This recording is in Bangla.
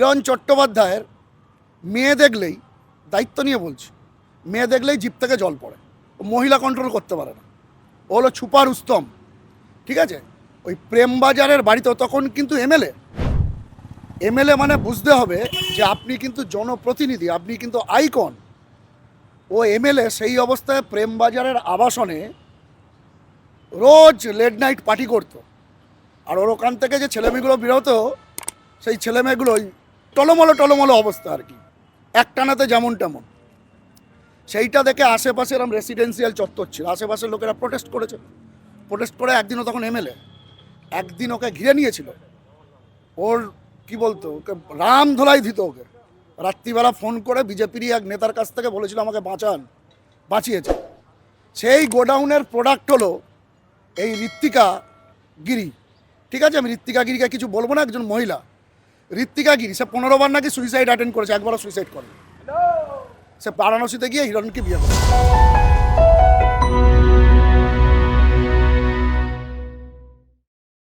হিরণ চট্টোপাধ্যায়ের মেয়ে দেখলেই, দায়িত্ব নিয়ে বলছি, মেয়ে দেখলেই জিভ থেকে জল পড়ে। ও মহিলা কন্ট্রোল করতে পারে না। ও হলো ছুপা রুস্তম, ঠিক আছে? ওই প্রেমবাজারের বাড়িতে তখন কিন্তু এমএলএ মানে বুঝতে হবে যে আপনি কিন্তু জনপ্রতিনিধি, আপনি কিন্তু আইকন। ও এমএলএ সেই অবস্থায় প্রেমবাজারের আবাসনে রোজ লেট নাইট পার্টি করতো। আর ওর ওখান থেকে যে ছেলেমেয়েগুলো বেরোতো, সেই ছেলেমেয়েগুলোই টলমলো অবস্থা আর কি, একটানাতে যেমন তেমন। সেইটা দেখে আশেপাশে এরকম রেসিডেন্সিয়াল চত্বর ছিল, আশেপাশের লোকেরা প্রোটেস্ট করে একদিনও তখন এমএলএ একদিন ওকে ঘিরে নিয়েছিল। ওর কি বলতো, ওকে রাম ধোলাই দিত। ওকে রাত্রিবেলা ফোন করে বিজেপিরই এক নেতার কাছ থেকে বলেছিল আমাকে বাঁচান, বাঁচিয়েছে। সেই গোডাউনের প্রোডাক্ট হলো এই ঋত্বিকা গিরি, ঠিক আছে? আমি ঋত্বিকা গিরিকে কিছু বলবো না, একজন মহিলা ঋত্বিকা গিরি, সে 15 বার নাকি সুইসাইড অ্যাটেন্ড করেছে, একবারও সুইসাইড করে। সে বারাণসীতে গিয়ে হিরণকে বিয়ে করে।